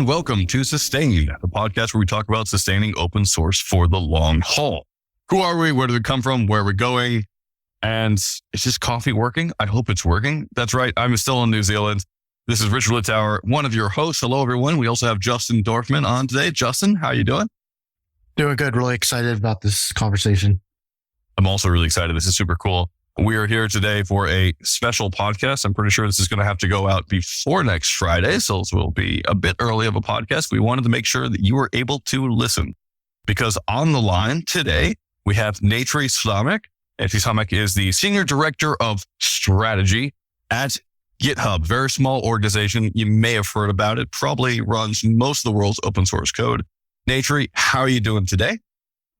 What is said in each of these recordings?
welcome to Sustain, the podcast where we talk about sustaining open source for the long haul. Who are we? Where did it come from? Where are we going? And is this coffee working? I hope it's working. That's right. I'm still in New Zealand. This is Richard Littauer, one of your hosts. Hello, everyone. We also have Justin Dorfman on today. Justin, how are you doing? Doing good. Really excited about this conversation. I'm also really excited. This is super cool. We are here today for a special podcast. I'm pretty sure this is going to have to go out before next Friday, so this will be a bit early of a podcast. We wanted to make sure that you were able to listen because on the line today, we have Naytri Sramek. Naytri Sramek is the Senior Director of Strategy at GitHub, very small organization. You may have heard about it, probably runs most of the world's open source code. Naytri, how are you doing today?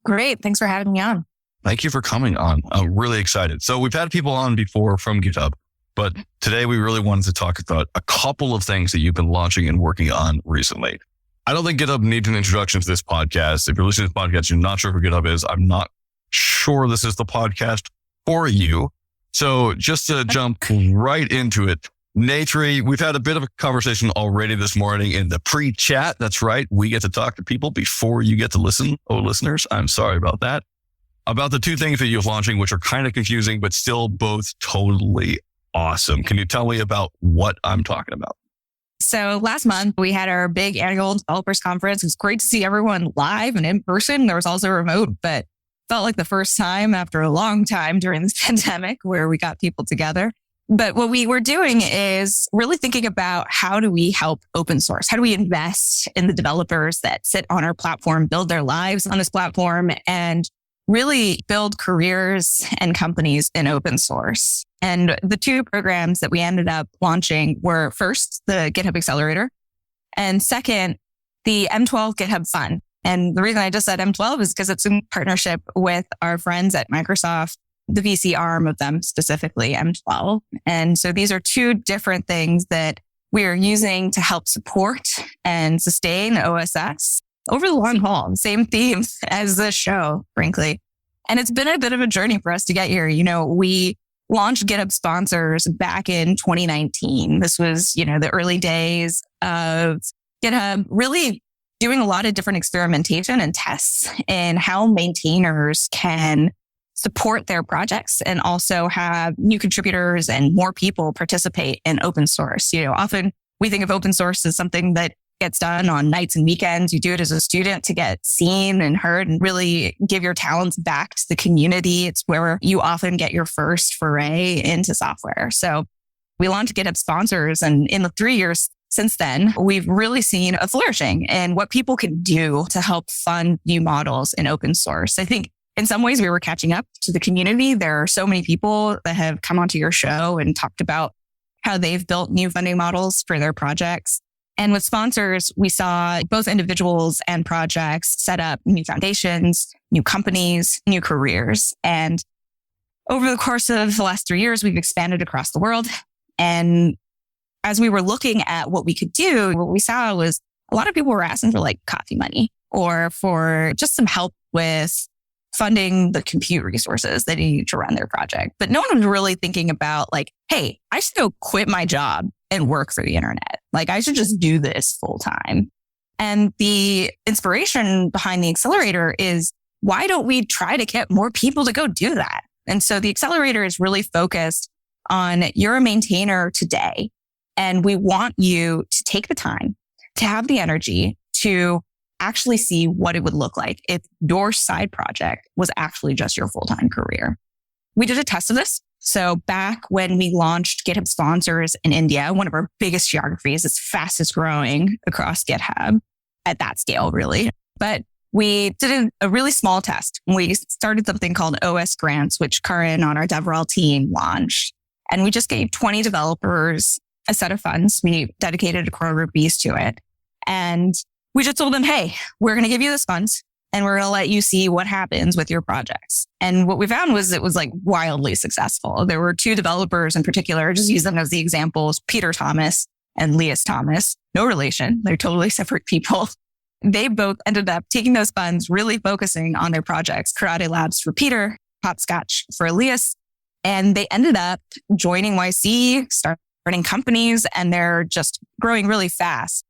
Great. Thanks for having me on. Thank you for coming on. I'm really excited. So we've had people on before from GitHub, but today we really wanted to talk about a couple of things that you've been launching and working on recently. I don't think GitHub needs an introduction to this podcast. If you're listening to this podcast, you're not sure who GitHub is. I'm not sure this is the podcast for you. So just to jump right into it, Naytri, we've had a bit of a conversation already this morning in the pre-chat. That's right. We get to talk to people before you get to listen. Oh, listeners, I'm sorry about that. About the two things that you're launching, which are kind of confusing, but still both totally awesome. Can you tell me about what I'm talking about? So last month, we had our big annual developers conference. It was great to see everyone live and in person. There was also remote, but felt like the first time after a long time during this pandemic where we got people together. But what we were doing is really thinking about how do we help open source? How do we invest in the developers that sit on our platform, build their lives on this platform, and really build careers and companies in open source. And the two programs that we ended up launching were first, the GitHub Accelerator, and second, the M12 GitHub Fund. And the reason I just said M12 is because it's in partnership with our friends at Microsoft, the VC arm of them, specifically M12. And so these are two different things that we are using to help support and sustain OSS over the long haul. Same themes as the show, frankly. And it's been a bit of a journey for us to get here. You know, we launched GitHub sponsors back in 2019. This was, the early days of GitHub really doing a lot of different experimentation and tests in how maintainers can support their projects and also have new contributors and more people participate in open source. Often we think of open source as something that gets done on nights and weekends. You do it as a student to get seen and heard and really give your talents back to the community. It's where you often get your first foray into software. So we launched GitHub sponsors, and in the 3 years since then, we've really seen a flourishing in what people can do to help fund new models in open source. I think in some ways we were catching up to the community. There are so many people that have come onto your show and talked about how they've built new funding models for their projects. And with sponsors, we saw both individuals and projects set up new foundations, new companies, new careers. And over the course of the last 3 years, we've expanded across the world. And as we were looking at what we could do, what we saw was a lot of people were asking for like coffee money or for just some help with funding the compute resources they need to run their project. But no one was really thinking about like, hey, I should go quit my job and work for the internet. Like I should just do this full time. And the inspiration behind the accelerator is why don't we try to get more people to go do that? And so the accelerator is really focused on you're a maintainer today, and we want you to take the time to have the energy to actually see what it would look like if your side project was actually just your full-time career. We did a test of this. So back when we launched GitHub sponsors in India, one of our biggest geographies, it's fastest growing across GitHub at that scale, really. But we did a really small test. We started something called OS Grants, which Karan on our DevRel team launched. And we just gave 20 developers a set of funds. We dedicated a crore rupees to it. And we just told them, hey, we're going to give you this funds and we're going to let you see what happens with your projects. And what we found was it was like wildly successful. There were two developers in particular, just use them as the examples, Peter Thomas and Leas Thomas. No relation. They're totally separate people. They both ended up taking those funds, really focusing on their projects, Karate Labs for Peter, Hopscotch for Elias. And they ended up joining YC, starting companies, and they're just growing really fast.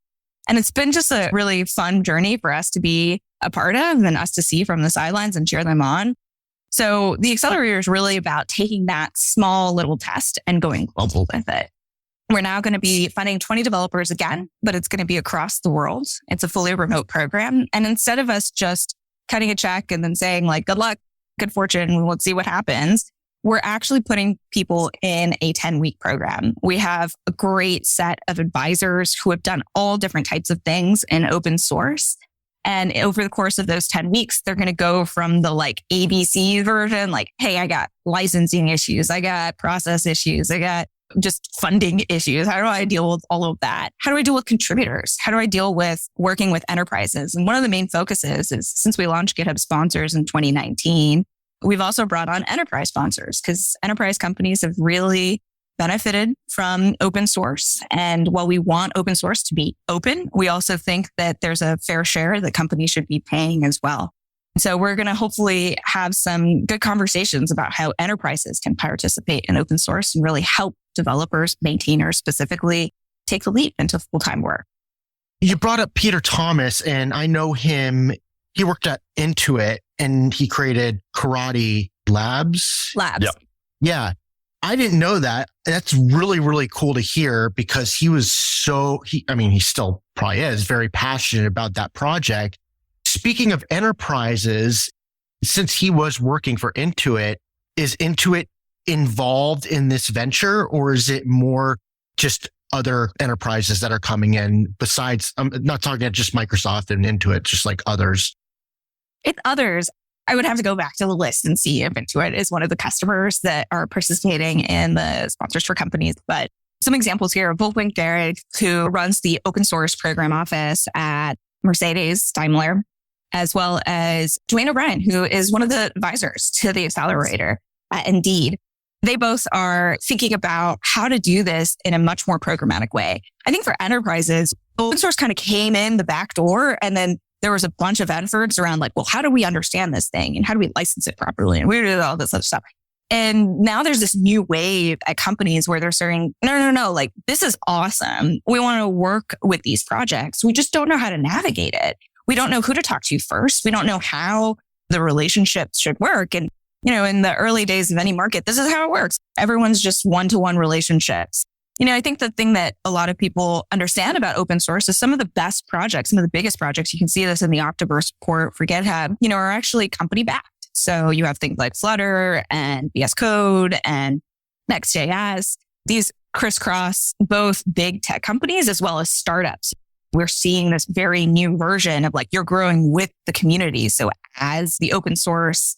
And it's been just a really fun journey for us to be a part of and us to see from the sidelines and cheer them on. So the Accelerator is really about taking that small little test and going global with it. We're now going to be funding 20 developers again, but it's going to be across the world. It's a fully remote program. And instead of us just cutting a check and then saying like, good luck, good fortune, let's see what happens, we're actually putting people in a 10-week program. We have a great set of advisors who have done all different types of things in open source. And over the course of those 10 weeks, they're going to go from the like ABC version, like, hey, I got licensing issues. I got process issues. I got just funding issues. How do I deal with all of that? How do I deal with contributors? How do I deal with working with enterprises? And one of the main focuses is since we launched GitHub Sponsors in 2019, we've also brought on enterprise sponsors because enterprise companies have really benefited from open source. And while we want open source to be open, we also think that there's a fair share that companies should be paying as well. So we're going to hopefully have some good conversations about how enterprises can participate in open source and really help developers, maintainers specifically, take the leap into full-time work. You brought up Peter Thomas, and I know him. He worked at Intuit and he created Karate Labs. Yep. Yeah. I didn't know that. That's really, really cool to hear because he was he still probably is very passionate about that project. Speaking of enterprises, since he was working for Intuit, is Intuit involved in this venture or is it more just other enterprises that are coming in besides, I'm not talking about just Microsoft and Intuit, just like others? It's others. I would have to go back to the list and see if Intuit is one of the customers that are participating in the sponsors for companies. But some examples here, Wolfgang Garrig, who runs the open source program office at Mercedes Daimler, as well as Dwayne O'Brien, who is one of the advisors to the Accelerator at Indeed. They both are thinking about how to do this in a much more programmatic way. I think for enterprises, open source kind of came in the back door and then there was a bunch of efforts around like, well, how do we understand this thing? And how do we license it properly? And we did all this other stuff. And now there's this new wave at companies where they're saying, no, like this is awesome. We want to work with these projects. We just don't know how to navigate it. We don't know who to talk to first. We don't know how the relationships should work. And, in the early days of any market, this is how it works. Everyone's just one-to-one relationships. I think the thing that a lot of people understand about open source is some of the best projects, some of the biggest projects, you can see this in the Octoburst report for GitHub, are actually company backed. So you have things like Flutter and VS Code and Next.js. These crisscross both big tech companies as well as startups. We're seeing this very new version of like you're growing with the community. So as the open source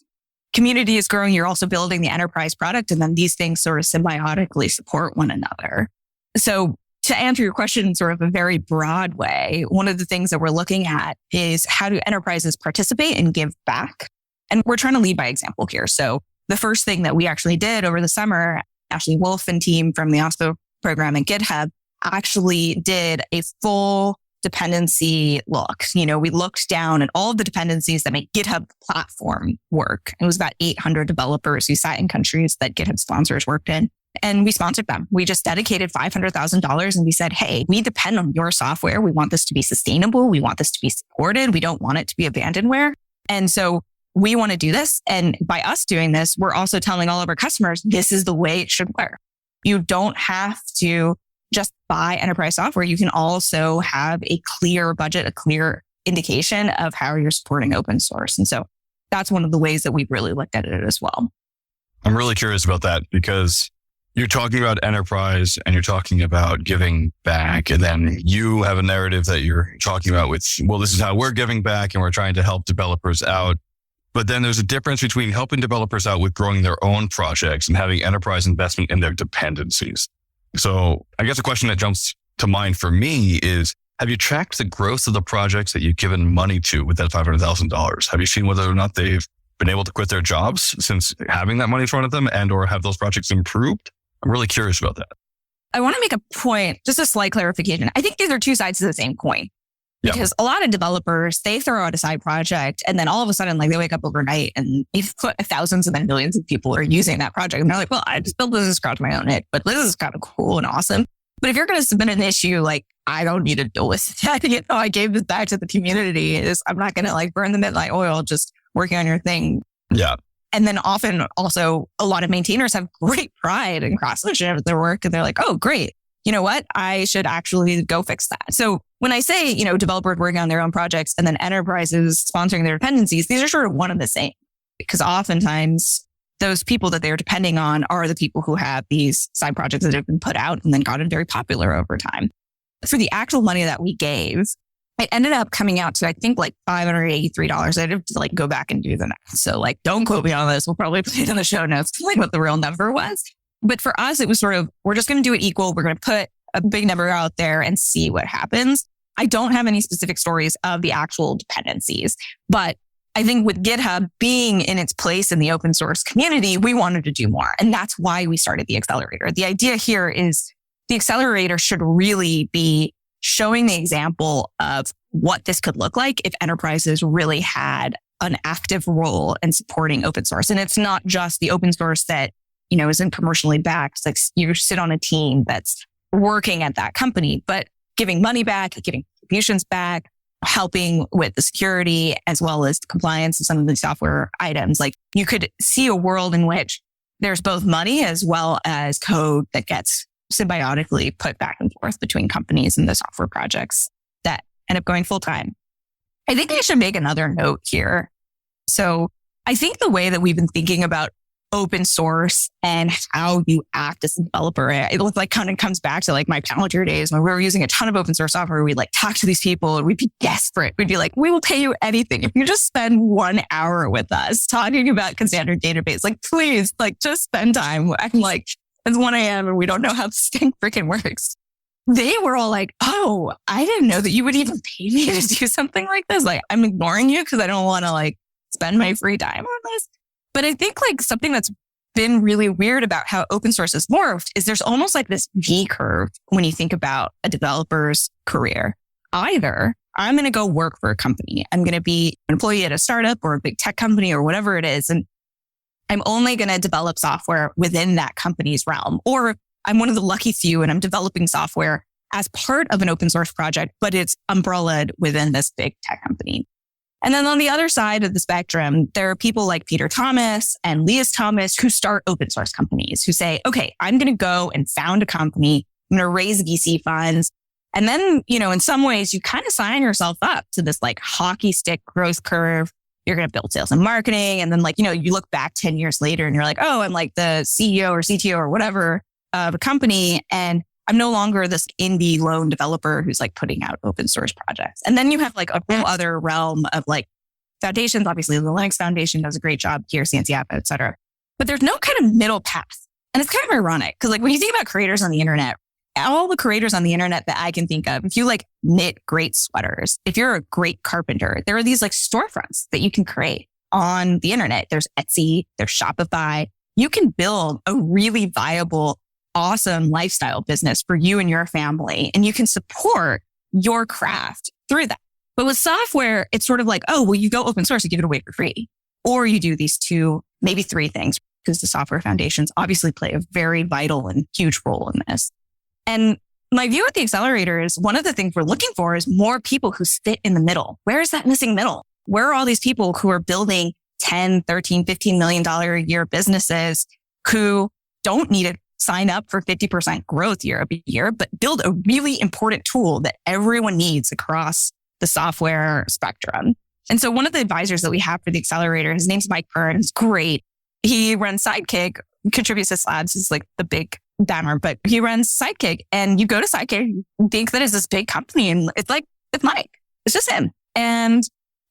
community is growing, you're also building the enterprise product. And then these things sort of symbiotically support one another. So to answer your question in sort of a very broad way, one of the things that we're looking at is how do enterprises participate and give back? And we're trying to lead by example here. So the first thing that we actually did over the summer, Ashley Wolf and team from the OSPO program at GitHub actually did a full dependency look. We looked down at all of the dependencies that make GitHub platform work. It was about 800 developers who sat in countries that GitHub sponsors worked in. And we sponsored them. We just dedicated $500,000 and we said, hey, we depend on your software. We want this to be sustainable. We want this to be supported. We don't want it to be abandonware. And so we want to do this. And by us doing this, we're also telling all of our customers, this is the way it should work. You don't have to just buy enterprise software. You can also have a clear budget, a clear indication of how you're supporting open source. And so that's one of the ways that we've really looked at it as well. I'm really curious about that because you're talking about enterprise and you're talking about giving back. And then you have a narrative that you're talking about with, well, this is how we're giving back and we're trying to help developers out. But then there's a difference between helping developers out with growing their own projects and having enterprise investment in their dependencies. So I guess a question that jumps to mind for me is, have you tracked the growth of the projects that you've given money to with that $500,000? Have you seen whether or not they've been able to quit their jobs since having that money in front of them and or have those projects improved? I'm really curious about that. I want to make a point, just a slight clarification. I think these are two sides of the same coin. Because a lot of developers, they throw out a side project and then all of a sudden, like they wake up overnight and they've put thousands and then millions of people are using that project. And they're like, well, I just built this to scratch my own it, but this is kind of cool and awesome. But if you're going to submit an issue, like, I don't need to deal with that. I gave this back to the community. I'm not going to like burn the midnight oil just working on your thing. Yeah. And then often also a lot of maintainers have great pride and cross-ownership of their work. And they're like, oh, great. You know what? I should actually go fix that. So when I say, developers working on their own projects and then enterprises sponsoring their dependencies, these are sort of one and the same, because oftentimes those people that they're depending on are the people who have these side projects that have been put out and then gotten very popular over time. For the actual money that we gave, it ended up coming out to, I think, like $583. I'd have to like go back and do the math. So like, don't quote me on this. We'll probably put it in the show notes, like what the real number was. But for us, it was sort of, we're just going to do it equal. We're going to put a big number out there and see what happens. I don't have any specific stories of the actual dependencies, but I think with GitHub being in its place in the open source community, we wanted to do more. And that's why we started the Accelerator. The idea here is the Accelerator should really be showing the example of what this could look like if enterprises really had an active role in supporting open source. And it's not just the open source that, isn't commercially backed. It's like you sit on a team that's working at that company, but giving money back, giving contributions back, helping with the security as well as compliance of some of the software items. Like you could see a world in which there's both money as well as code that gets symbiotically put back and forth between companies and the software projects that end up going full time. I think I should make another note here. So I think the way that we've been thinking about open source and how you act as a developer, it like kind of comes back to like my Palantir days when we were using a ton of open source software. We'd like talk to these people and we'd be desperate. We'd be like, we will pay you anything if you just spend 1 hour with us talking about standard database. Like, please, like just spend time. I'm like, it's 1 a.m. and we don't know how this thing freaking works. They were all like, oh, I didn't know that you would even pay me to do something like this. Like, I'm ignoring you because I don't want to like spend my free time on this. But I think like something that's been really weird about how open source has morphed is there's almost like this V curve when you think about a developer's career. Either I'm going to go work for a company. I'm going to be an employee at a startup or a big tech company or whatever it is. And I'm only going to develop software within that company's realm. Or I'm one of the lucky few and I'm developing software as part of an open source project, but it's umbrellaed within this big tech company. And then on the other side of the spectrum, there are people like Peter Thomas and Leas Thomas who start open source companies who say, okay, I'm going to go and found a company. I'm going to raise VC funds. And then, in some ways you kind of sign yourself up to this like hockey stick growth curve. You're going to build sales and marketing. And then you look back 10 years later and you're like, oh, I'm like the CEO or CTO or whatever of a company. And I'm no longer this indie lone developer who's like putting out open source projects. And then you have like a whole other realm of like foundations. Obviously, the Linux Foundation does a great job here, Santiago, et cetera. But there's no kind of middle path. And it's kind of ironic because like when you think about creators on the internet, all the creators on the internet that I can think of, if you like knit great sweaters, if you're a great carpenter, there are these like storefronts that you can create on the internet. There's Etsy, there's Shopify. You can build a really viable, awesome lifestyle business for you and your family, and you can support your craft through that. But with software, it's sort of like, oh, well, you go open source, you give it away for free. Or you do these 2, maybe 3 things, because the software foundations obviously play a very vital and huge role in this. And my view at the Accelerator is one of the things we're looking for is more people who sit in the middle. Where is that missing middle? Where are all these people who are building $10, $13, $15 million a year businesses who don't need to sign up for 50% growth year over year, but build a really important tool that everyone needs across the software spectrum? And so one of the advisors that we have for the Accelerator, his name's Mike Byrne. He's great. He runs Sidekick, contributes to Slabs, is like the big banner, but he runs Sidekick. And you go to Sidekick, you think that it's this big company, and it's like, it's Mike. It's just him. And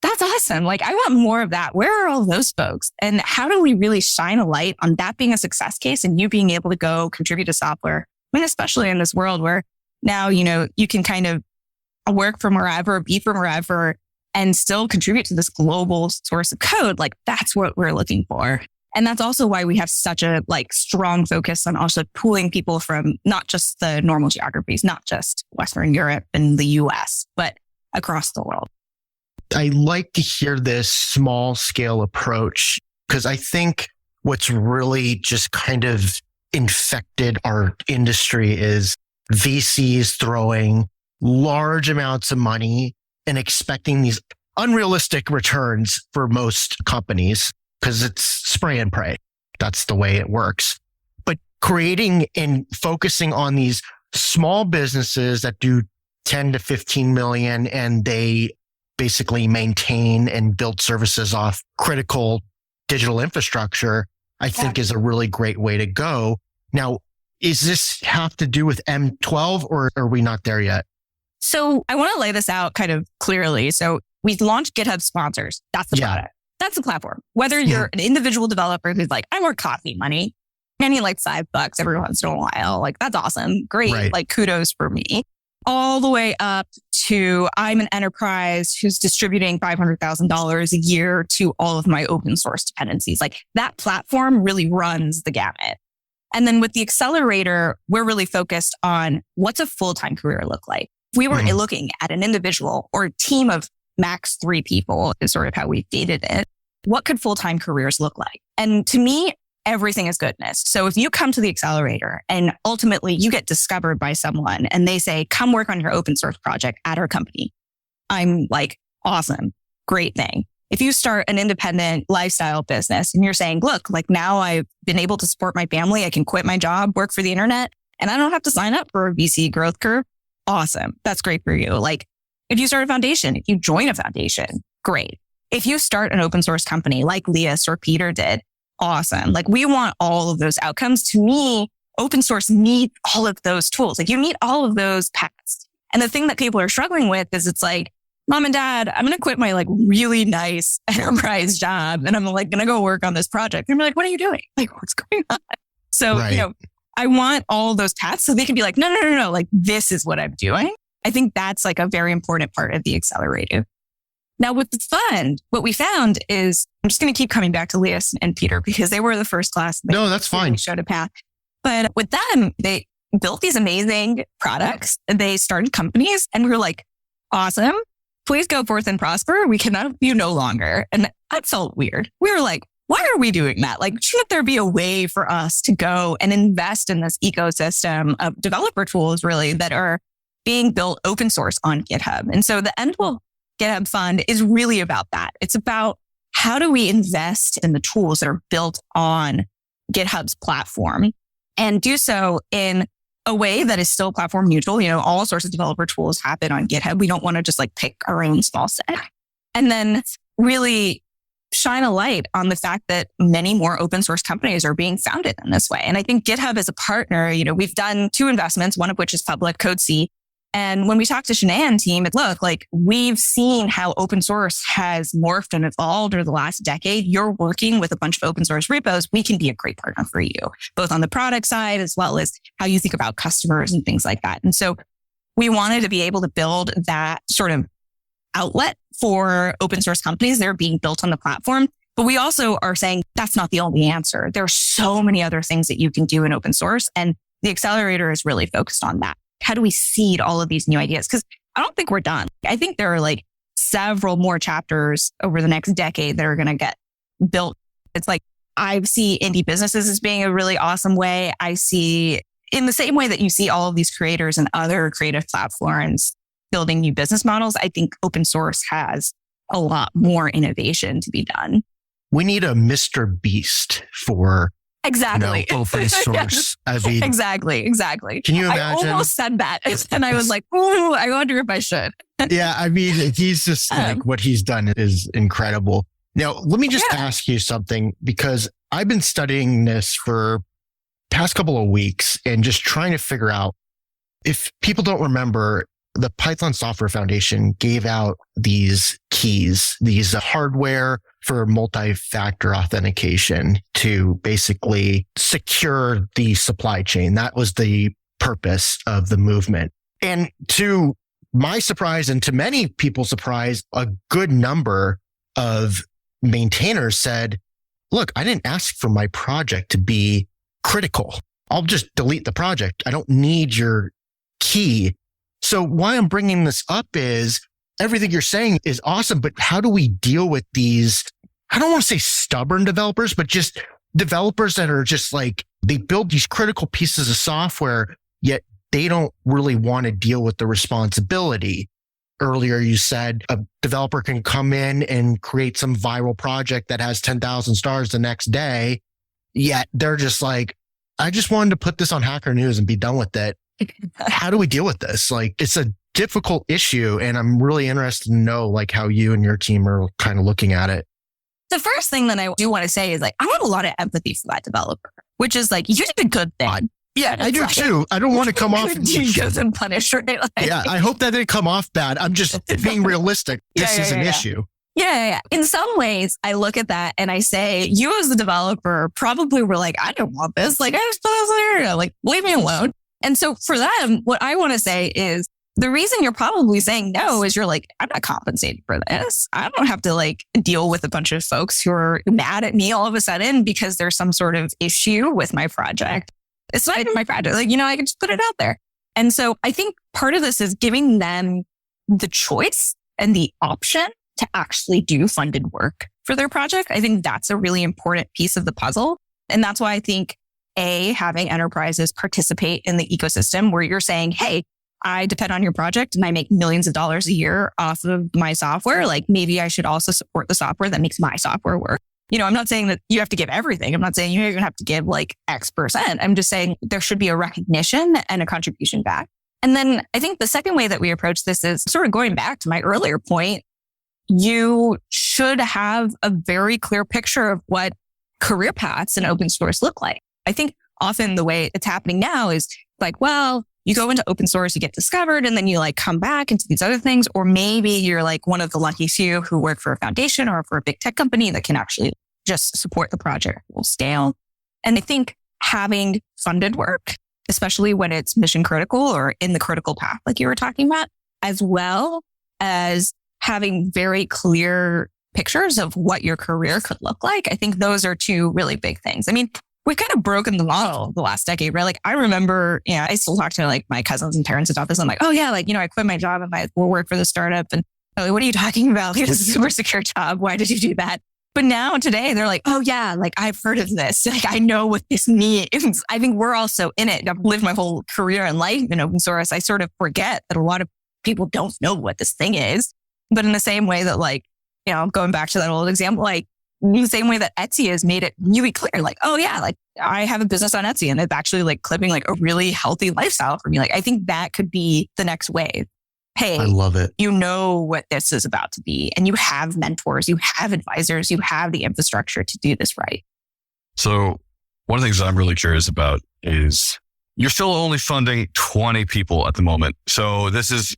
that's awesome. Like, I want more of that. Where are all those folks? And how do we really shine a light on that being a success case and you being able to go contribute to software? I mean, especially in this world where now, you can kind of work from wherever, be from wherever, and still contribute to this global source of code. Like, that's what we're looking for. And that's also why we have such a strong focus on also pooling people from not just the normal geographies, not just Western Europe and the US, but across the world. I like to hear this small scale approach because I think what's really just kind of infected our industry is VCs throwing large amounts of money and expecting these unrealistic returns for most companies because it's spray and pray. That's the way it works. But creating and focusing on these small businesses that do 10 to 15 million and they basically maintain and build services off critical digital infrastructure, I think is a really great way to go. Now, is this have to do with M12 or are we not there yet? So I want to lay this out kind of clearly. So we launched GitHub Sponsors. That's the product. That's the platform. Whether you're an individual developer who's like, I want coffee money, I need like $5 every once in a while. Like, that's awesome. Great. Right. Like, kudos for me. All the way up to I'm an enterprise who's distributing $500,000 a year to all of my open source dependencies. Like, that platform really runs the gamut. And then with the Accelerator, we're really focused on what's a full-time career look like. If we were looking at an individual or a team of max 3 people is sort of how we've dated it. What could full-time careers look like? And to me, everything is goodness. So if you come to the Accelerator and ultimately you get discovered by someone and they say, come work on your open source project at our company, I'm like, awesome, great thing. If you start an independent lifestyle business and you're saying, look, like now I've been able to support my family, I can quit my job, work for the internet, and I don't have to sign up for a VC growth curve. Awesome. That's great for you. Like, if you start a foundation, if you join a foundation, great. If you start an open source company like Lias or Peter did, awesome. Like, we want all of those outcomes. To me, open source needs all of those tools. Like, you need all of those paths. And the thing that people are struggling with is it's like, Mom and Dad, I'm going to quit my like really nice enterprise job. And I'm like going to go work on this project. And I'm like, what are you doing? Like, what's going on? So, I want all those paths so they can be like, no. Like, this is what I'm doing. I think that's like a very important part of the Accelerator. Now with the fund, what we found is, I'm just going to keep coming back to Lias and Peter because they were the first class. No, that's fine. Showed a path. But with them, they built these amazing products. They started companies and we were like, awesome. Please go forth and prosper. We cannot help you no longer. And that felt weird. We were like, why are we doing that? Like, shouldn't there be a way for us to go and invest in this ecosystem of developer tools really that are being built open source on GitHub? And so the M12 GitHub fund is really about that. It's about how do we invest in the tools that are built on GitHub's platform and do so in a way that is still platform neutral. You know, all sorts of developer tools happen on GitHub. We don't want to just like pick our own small set. And then really shine a light on the fact that many more open source companies are being founded in this way. And I think GitHub as a partner, you know, we've done 2 investments, one of which is public, Code C. And when we talked to Shanae and team, look, like we've seen how open source has morphed and evolved over the last decade. You're working with a bunch of open source repos. We can be a great partner for you, both on the product side as well as how you think about customers and things like that. And so we wanted to be able to build that sort of outlet for open source companies that are being built on the platform. But we also are saying that's not the only answer. There are so many other things that you can do in open source. And the Accelerator is really focused on that. How do we seed all of these new ideas? Because I don't think we're done. I think there are like several more chapters over the next decade that are going to get built. It's like, I see indie businesses as being a really awesome way. I see in the same way that you see all of these creators and other creative platforms building new business models, I think open source has a lot more innovation to be done. We need a Mr. Beast for exactly open source. I mean, exactly. Can you imagine? I almost said that, and I was like, "Ooh, I wonder if I should." Yeah, I mean, he's just like what he's done is incredible. Now, let me just ask you something because I've been studying this for past couple of weeks and just trying to figure out if people don't remember. The Python Software Foundation gave out these keys, these hardware for multi-factor authentication to basically secure the supply chain. That was the purpose of the movement. And to my surprise and to many people's surprise, a good number of maintainers said, look, I didn't ask for my project to be critical. I'll just delete the project. I don't need your key. So why I'm bringing this up is everything you're saying is awesome, but how do we deal with these, I don't want to say stubborn developers, but just developers that are just like, they build these critical pieces of software, yet they don't really want to deal with the responsibility. Earlier, you said a developer can come in and create some viral project that has 10,000 stars the next day. Yet they're just like, I just wanted to put this on Hacker News and be done with it. How do we deal with this? Like, it's a difficult issue. And I'm really interested to know like how you and your team are kind of looking at it. The first thing that I do want to say is like, I have a lot of empathy for that developer, which is like, you did a good thing. Yeah, I do too. I don't want to come off. You goes unpunished, right? Like, yeah, I hope that didn't come off bad. I'm just being realistic. This is an issue. Yeah. In some ways, I look at that and I say, you as the developer probably were like, I don't want this. Like, I just put this area. Like, leave me alone. And so for them, what I want to say is the reason you're probably saying no is you're like, I'm not compensated for this. I don't have to like deal with a bunch of folks who are mad at me all of a sudden because there's some sort of issue with my project. It's not even my project. Like, I can just put it out there. And so I think part of this is giving them the choice and the option to actually do funded work for their project. I think that's a really important piece of the puzzle. And that's why I think having enterprises participate in the ecosystem where you're saying, hey, I depend on your project and I make millions of dollars a year off of my software. Like maybe I should also support the software that makes my software work. I'm not saying that you have to give everything. I'm not saying you're going to have to give like X%. I'm just saying there should be a recognition and a contribution back. And then I think the second way that we approach this is sort of going back to my earlier point. You should have a very clear picture of what career paths in open source look like. I think often the way it's happening now is like, well, you go into open source, you get discovered, and then you like come back into these other things. Or maybe you're like one of the lucky few who work for a foundation or for a big tech company that can actually just support the project, will scale. And I think having funded work, especially when it's mission critical or in the critical path, like you were talking about, as well as having very clear pictures of what your career could look like. I think those are two really big things. I mean, we've kind of broken the model the last decade, right? Like I remember, I still talk to like my cousins and parents about this. I'm like, oh yeah, like, I quit my job and I will work for the startup. And like, what are you talking about? It's a super secure job. Why did you do that? But now today they're like, oh yeah, like I've heard of this. Like I know what this means. I think we're also in it. I've lived my whole career and life in open source. I sort of forget that a lot of people don't know what this thing is. But in the same way that like, going back to that old example, like in the same way that Etsy has made it really clear, like, oh yeah, like I have a business on Etsy and it's actually like clipping like a really healthy lifestyle for me. Like I think that could be the next wave. Hey, I love it. You know what this is about to be, and you have mentors, you have advisors, you have the infrastructure to do this right. So one of the things that I'm really curious about is you're still only funding 20 people at the moment. So this is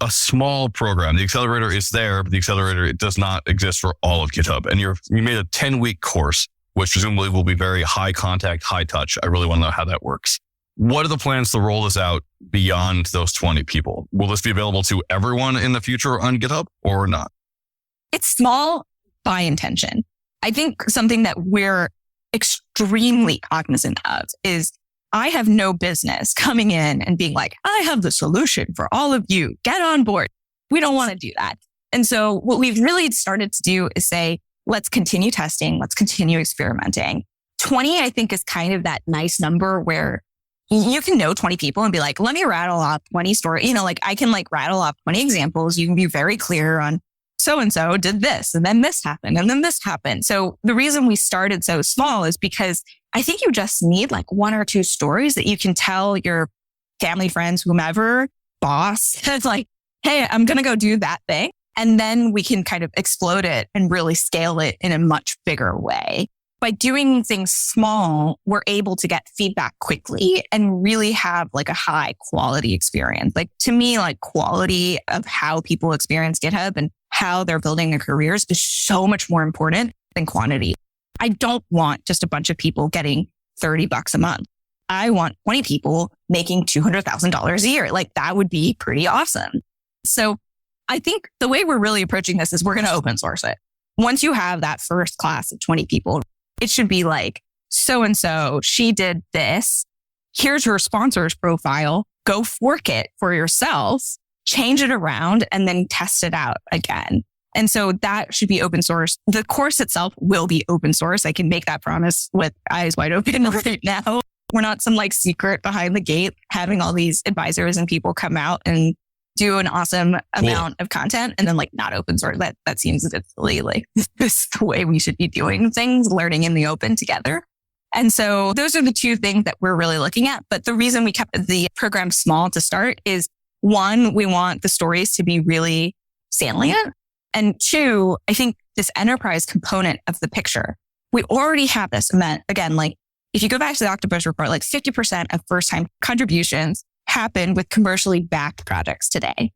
a small program. The Accelerator is there, but the Accelerator, it does not exist for all of GitHub. And you made a 10-week course, which presumably will be very high contact, high touch. I really want to know how that works. What are the plans to roll this out beyond those 20 people? Will this be available to everyone in the future on GitHub or not? It's small by intention. I think something that we're extremely cognizant of is I have no business coming in and being like, I have the solution for all of you. Get on board. We don't want to do that. And so what we've really started to do is say, let's continue testing. Let's continue experimenting. 20, I think, is kind of that nice number where you can know 20 people and be like, let me rattle off 20 stories. Like I can like rattle off 20 examples. You can be very clear on so-and-so did this and then this happened and then this happened. So the reason we started so small is because I think you just need like one or two stories that you can tell your family, friends, whomever, boss. It's like, hey, I'm going to go do that thing. And then we can kind of explode it and really scale it in a much bigger way. By doing things small, we're able to get feedback quickly and really have like a high quality experience. Like to me, like quality of how people experience GitHub and how they're building their careers is so much more important than quantity. I don't want just a bunch of people getting $30 a month. I want 20 people making $200,000 a year. Like that would be pretty awesome. So I think the way we're really approaching this is we're going to open source it. Once you have that first class of 20 people, it should be like, so-and-so, she did this. Here's her sponsor's profile. Go fork it for yourself, change it around, and then test it out again. And so that should be open source. The course itself will be open source. I can make that promise with eyes wide open right now. We're not some like secret behind the gate, having all these advisors and people come out and do an awesome amount of content and then like not open source. That seems a bit silly. Like this is the way we should be doing things, learning in the open together. And so those are the two things that we're really looking at. But the reason we kept the program small to start is one, we want the stories to be really salient. And two, I think this enterprise component of the picture, we already have this event. Again, like if you go back to the Octopus report, like 50% of first time contributions happen with commercially backed projects today.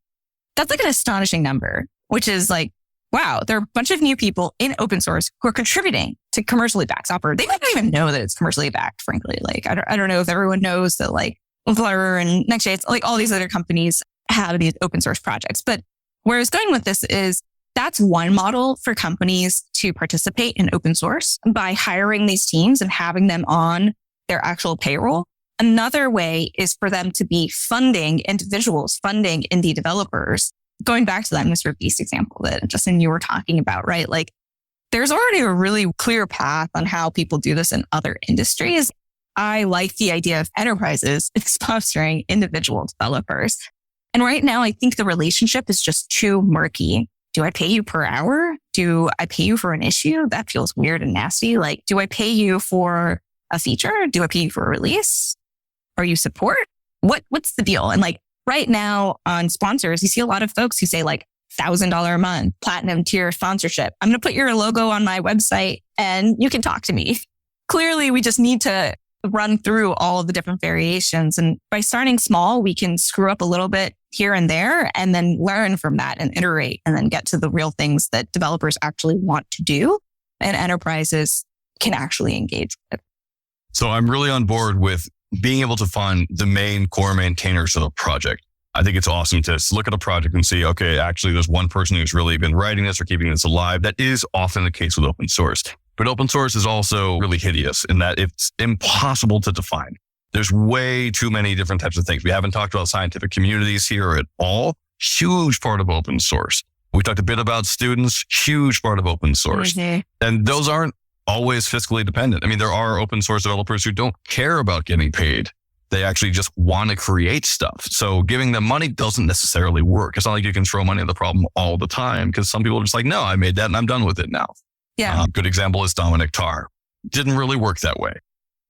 That's like an astonishing number, which is like, wow, there are a bunch of new people in open source who are contributing to commercially backed software. They might not even know that it's commercially backed, frankly. Like, I don't know if everyone knows that like Littauer and Nextjade, like all these other companies have these open source projects. But where I was going with this is that's one model for companies to participate in open source by hiring these teams and having them on their actual payroll. Another way is for them to be funding individuals, funding indie developers. Going back to that Mr. Beast example that Justin, you were talking about, right? Like there's already a really clear path on how people do this in other industries. I like the idea of enterprises sponsoring individual developers. And right now, I think the relationship is just too murky. Do I pay you per hour? Do I pay you for an issue? That feels weird and nasty. Like, do I pay you for a feature? Do I pay you for a release? Are you support? What's the deal? And like right now on sponsors, you see a lot of folks who say like $1,000 a month, platinum tier sponsorship. I'm going to put your logo on my website and you can talk to me. Clearly, we just need to run through all of the different variations. And by starting small, we can screw up a little bit here and there and then learn from that and iterate and then get to the real things that developers actually want to do and enterprises can actually engage with. So I'm really on board with being able to find the main core maintainers of a project. I think it's awesome to look at a project and see, okay, actually there's one person who's really been writing this or keeping this alive. That is often the case with open source. But open source is also really hideous in that it's impossible to define. There's way too many different types of things. We haven't talked about scientific communities here at all. Huge part of open source. We talked a bit about students, huge part of open source. Mm-hmm. And those aren't always fiscally dependent. I mean, there are open source developers who don't care about getting paid. They actually just want to create stuff. So giving them money doesn't necessarily work. It's not like you can throw money at the problem all the time because some people are just like, no, I made that and I'm done with it now. Yeah. Good example is Dominic Tarr. Didn't really work that way.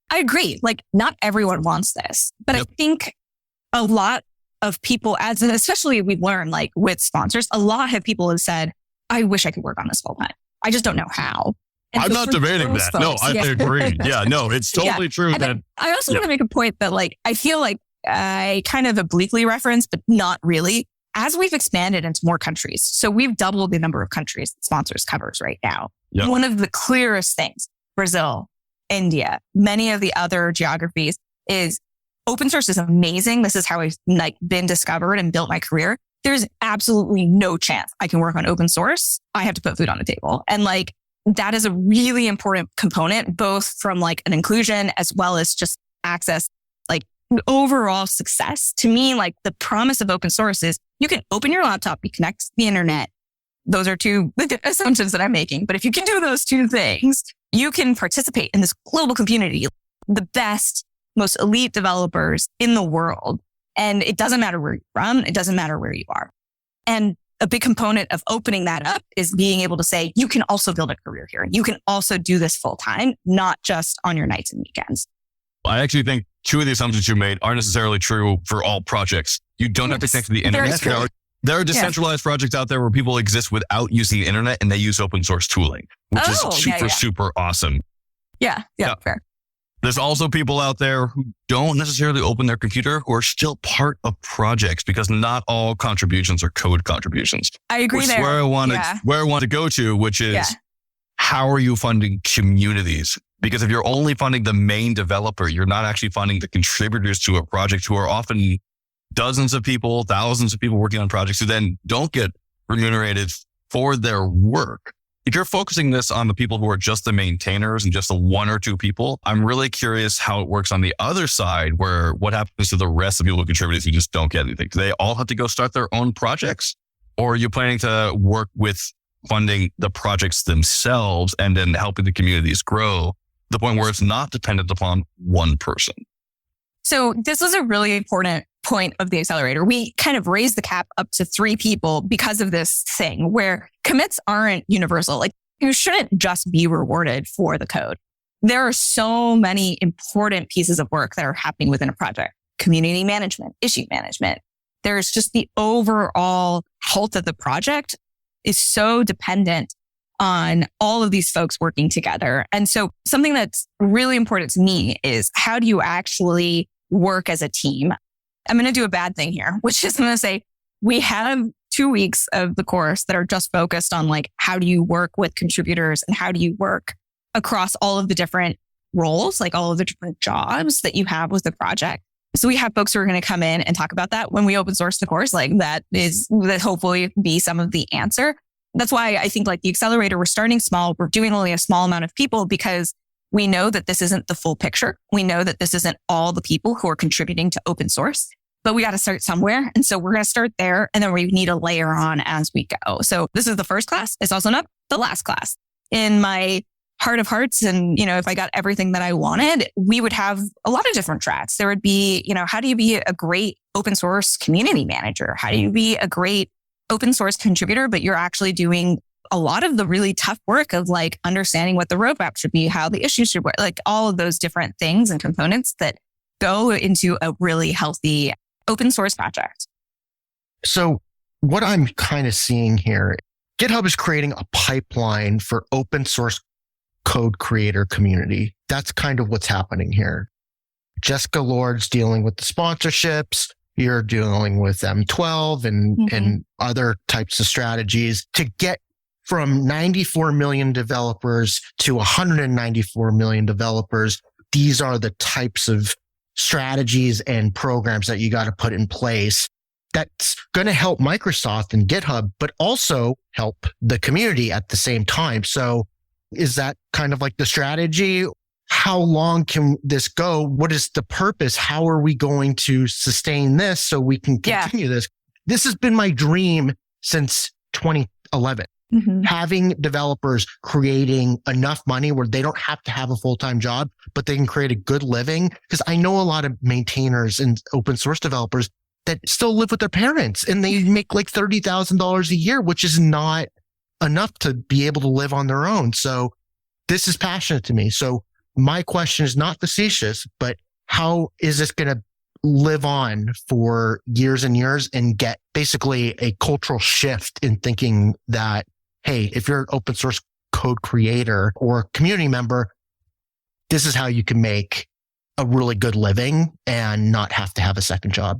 I agree. Like not everyone wants this, but I think a lot of people, especially we've learned like with sponsors, a lot of people have said, I wish I could work on this full time. I just don't know how. And I'm not debating that. Folks, I agree. Yeah, no, it's totally true. That I also want to make a point that like, I feel like I kind of obliquely reference, but not really. As we've expanded into more countries, so we've doubled the number of countries that sponsors covers right now. Yep. One of the clearest things, Brazil, India, many of the other geographies is open source is amazing. This is how I've like been discovered and built my career. There's absolutely no chance I can work on open source. I have to put food on the table. And like, that is a really important component, both from like an inclusion as well as just access, like overall success. To me, like the promise of open source is you can open your laptop, you connect to the internet. Those are two assumptions that I'm making. But if you can do those two things, you can participate in this global community, the best, most elite developers in the world. And it doesn't matter where you're from. It doesn't matter where you are. And a big component of opening that up is being able to say, you can also build a career here. You can also do this full time, not just on your nights and weekends. I actually think two of the assumptions you made aren't necessarily true for all projects. You don't have to connect to the internet. There are decentralized projects out there where people exist without using the internet and they use open source tooling, which is super awesome. Yeah, fair. There's also people out there who don't necessarily open their computer who are still part of projects because not all contributions are code contributions. I agree there. Where I want to go to, which is how are you funding communities? Because if you're only funding the main developer, you're not actually funding the contributors to a project who are often dozens of people, thousands of people working on projects who then don't get remunerated for their work. If you're focusing this on the people who are just the maintainers and just the one or two people, I'm really curious how it works on the other side where what happens to the rest of the people who contribute who just don't get anything. Do they all have to go start their own projects? Or are you planning to work with funding the projects themselves and then helping the communities grow to the point where it's not dependent upon one person? So this was a really important point of the accelerator. We kind of raised the cap up to 3 people because of this thing where commits aren't universal. Like you shouldn't just be rewarded for the code. There are so many important pieces of work that are happening within a project. Community management, issue management. There's just the overall health of the project is so dependent on all of these folks working together. And so something that's really important to me is how do you actually work as a team? I'm going to do a bad thing here, which is I'm going to say we have 2 weeks of the course that are just focused on like, how do you work with contributors and how do you work across all of the different roles, like all of the different jobs that you have with the project. So we have folks who are going to come in and talk about that when we open source the course. Like that hopefully be some of the answer. That's why I think like the accelerator, we're starting small. We're doing only a small amount of people because we know that this isn't the full picture. We know that this isn't all the people who are contributing to open source, but we got to start somewhere. And so we're going to start there. And then we need to layer on as we go. So this is the first class. It's also not the last class. In my heart of hearts, and, if I got everything that I wanted, we would have a lot of different tracks. There would be, how do you be a great open source community manager? How do you be a great open source contributor, but you're actually doing a lot of the really tough work of like understanding what the roadmap should be, how the issues should work, like all of those different things and components that go into a really healthy open source project. So what I'm kind of seeing here, GitHub is creating a pipeline for open source code creator community. That's kind of what's happening here. Jessica Lord's dealing with the sponsorships. You're dealing with M12 and other types of strategies to get from 94 million developers to 194 million developers. These are the types of strategies and programs that you got to put in place that's going to help Microsoft and GitHub, but also help the community at the same time. So is that kind of like the strategy? How long can this go? What is the purpose? How are we going to sustain this so we can continue this? This has been my dream since 2011. Having developers creating enough money where they don't have to have a full-time job, but they can create a good living. Because I know a lot of maintainers and open source developers that still live with their parents and they make like $30,000 a year, which is not enough to be able to live on their own. So this is passionate to me. So my question is not facetious, but how is this going to live on for years and years and get basically a cultural shift in thinking that, hey, if you're an open source code creator or community member, this is how you can make a really good living and not have to have a second job.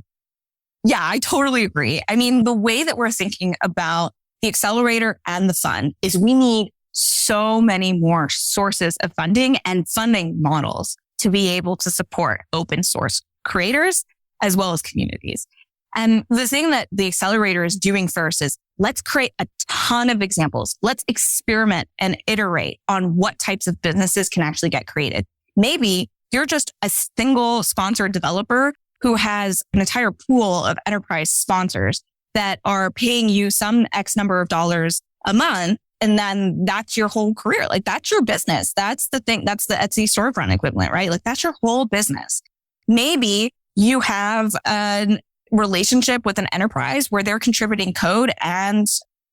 Yeah, I totally agree. I mean, the way that we're thinking about the accelerator and the fund is we need so many more sources of funding and funding models to be able to support open source creators as well as communities. And the thing that the accelerator is doing first is let's create a ton of examples. Let's experiment and iterate on what types of businesses can actually get created. Maybe you're just a single sponsored developer who has an entire pool of enterprise sponsors that are paying you some X number of dollars a month. And then that's your whole career. Like that's your business. That's the thing. That's the Etsy storefront equivalent, right? Like that's your whole business. Maybe you have a relationship with an enterprise where they're contributing code and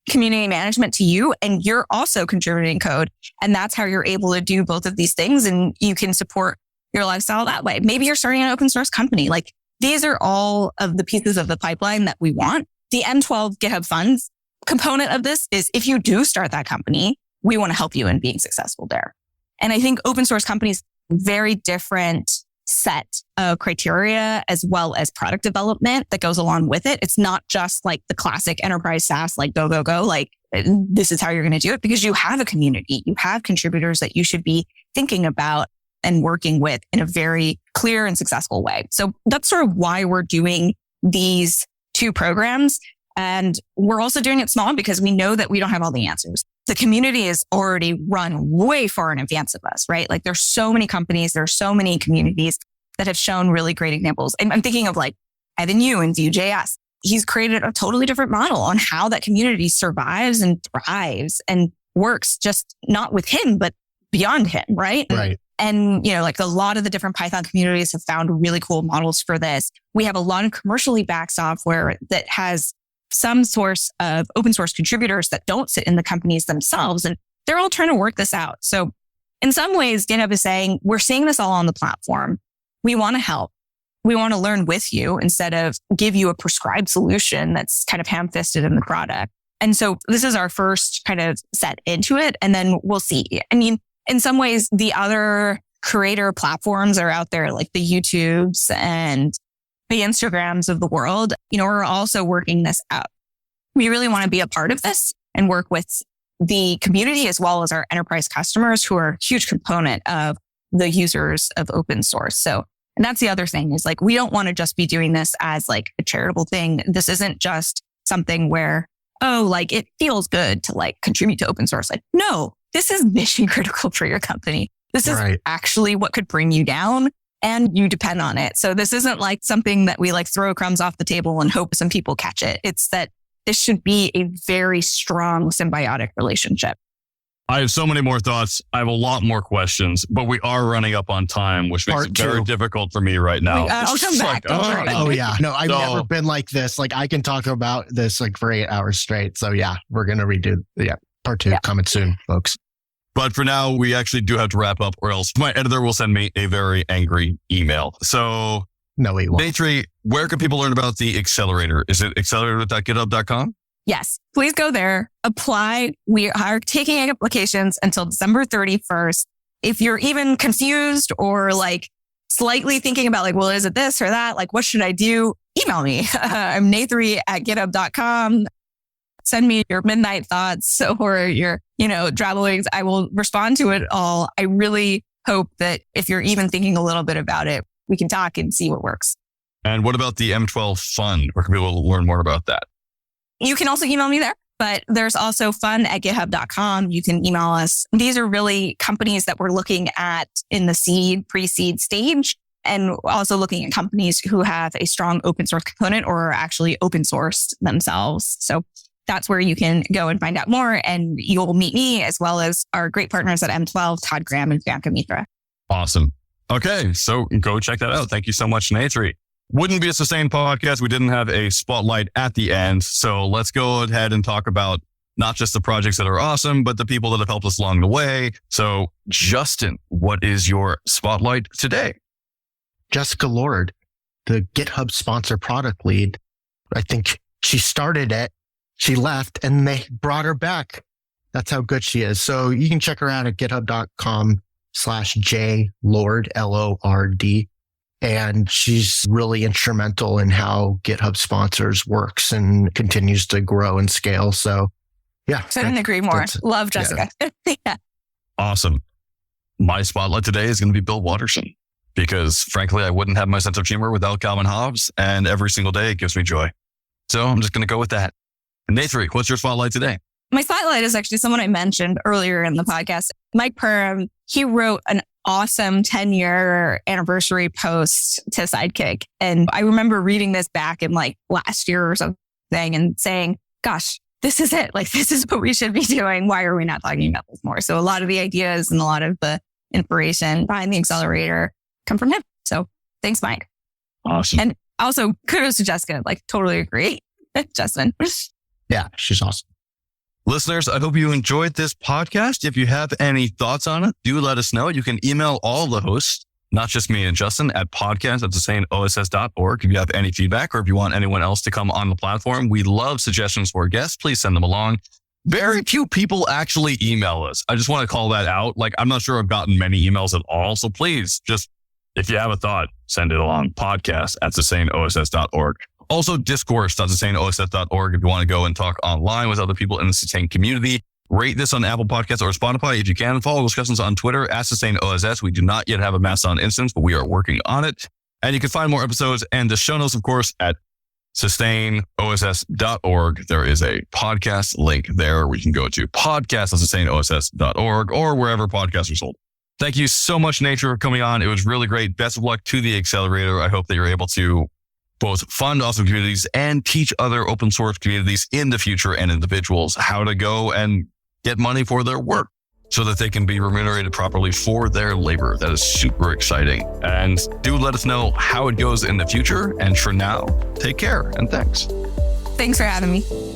community management to you, and you're also contributing code. And that's how you're able to do both of these things. And you can support your lifestyle that way. Maybe you're starting an open source company. Like these are all of the pieces of the pipeline that we want. The M12 GitHub funds component of this is if you do start that company, we want to help you in being successful there. And I think open source companies, very different set of criteria as well as product development that goes along with it. It's not just like the classic enterprise SaaS, like go, like this is how you're going to do it, because you have a community, you have contributors that you should be thinking about and working with in a very clear and successful way. So that's sort of why we're doing these two programs. And we're also doing it small because we know that we don't have all the answers. The community is already run way far in advance of us, right? Like there's so many companies, there's so many communities that have shown really great examples. I'm thinking of like Evan Yu and Vue.js. He's created a totally different model on how that community survives and thrives and works, just not with him, but beyond him, right? Right. And, like a lot of the different Python communities have found really cool models for this. We have a lot of commercially backed software that has some source of open source contributors that don't sit in the companies themselves. And they're all trying to work this out. So in some ways, GitHub is saying, we're seeing this all on the platform. We want to help. We want to learn with you instead of give you a prescribed solution that's kind of ham-fisted in the product. And so this is our first kind of set into it. And then we'll see. I mean, in some ways, the other creator platforms are out there, like the YouTubes and the Instagrams of the world, are also working this out. We really want to be a part of this and work with the community as well as our enterprise customers who are a huge component of the users of open source. So, and that's the other thing is like, we don't want to just be doing this as like a charitable thing. This isn't just something where, it feels good to like contribute to open source. Like, no, this is mission critical for your company. This is actually what could bring you down and you depend on it. So this isn't like something that we like throw crumbs off the table and hope some people catch it. It's that this should be a very strong symbiotic relationship. I have so many more thoughts. I have a lot more questions, but we are running up on time, which makes it very difficult for me right now. I'll come back. Yeah. No, I've never been like this. Like I can talk about this like for 8 hours straight. So yeah, we're going to redo. Part 2 coming soon, folks. But for now, we actually do have to wrap up or else my editor will send me a very angry email. So no, he won't. Naytri, where can people learn about the Accelerator? Is it accelerator.github.com? Yes, please go there, apply. We are taking applications until December 31st. If you're even confused or like slightly thinking about like, well, is it this or that? Like, what should I do? Email me. I'm Naytri@github.com. Send me your midnight thoughts or your, drabblings. I will respond to it all. I really hope that if you're even thinking a little bit about it, we can talk and see what works. And what about the M12 fund? Where can people learn more about that? You can also email me there, but there's also fund@github.com. You can email us. These are really companies that we're looking at in the pre-seed stage, and also looking at companies who have a strong open source component or are actually open sourced themselves. So that's where you can go and find out more. And you'll meet me as well as our great partners at M12, Todd Graham and Bianca Mitra. Awesome. Okay. So go check that out. Thank you so much, Naytri. Wouldn't be a sustained podcast. We didn't have a spotlight at the end. So let's go ahead and talk about not just the projects that are awesome, but the people that have helped us along the way. So Justin, what is your spotlight today? Jessica Lord, the GitHub sponsor product lead. I think she started it. She left and they brought her back. That's how good she is. So you can check her out at github.com/JLord, LORD. And she's really instrumental in how GitHub sponsors works and continues to grow and scale. So yeah. Couldn't agree more. Love Jessica. Yeah. Awesome. My spotlight today is going to be Bill Watterson because frankly, I wouldn't have my sense of humor without Calvin Hobbes, and every single day it gives me joy. So I'm just going to go with that. Naytri, what's your spotlight today? My spotlight is actually someone I mentioned earlier in the podcast, Mike Perham. He wrote an awesome 10-year anniversary post to Sidekick. And I remember reading this back in like last year or something and saying, gosh, this is it. Like, this is what we should be doing. Why are we not talking about this more? So a lot of the ideas and a lot of the inspiration behind the Accelerator come from him. So thanks, Mike. Awesome. And also kudos to Jessica. Like, totally agree. Justin. Yeah, she's awesome. Listeners, I hope you enjoyed this podcast. If you have any thoughts on it, do let us know. You can email all the hosts, not just me and Justin, at podcast@sustainoss.org. If you have any feedback or if you want anyone else to come on the platform, we love suggestions for guests. Please send them along. Very few people actually email us. I just want to call that out. Like, I'm not sure I've gotten many emails at all. So please, just if you have a thought, send it along. Podcast@sustainoss.org. Also, discourse.sustainoss.org if you want to go and talk online with other people in the Sustain community. Rate this on Apple Podcasts or Spotify if you can. Follow discussions on Twitter @SustainOSS. We do not yet have a Mastodon instance, but we are working on it. And you can find more episodes and the show notes, of course, at sustainoss.org. There is a podcast link there where you can go to podcast.sustainoss.org or wherever podcasts are sold. Thank you so much, Naytri, for coming on. It was really great. Best of luck to the Accelerator. I hope that you're able to both fund awesome communities and teach other open source communities in the future and individuals how to go and get money for their work. so that they can be remunerated properly for their labor. That is super exciting. And do let us know how it goes in the future. And for now, take care and thanks. Thanks for having me.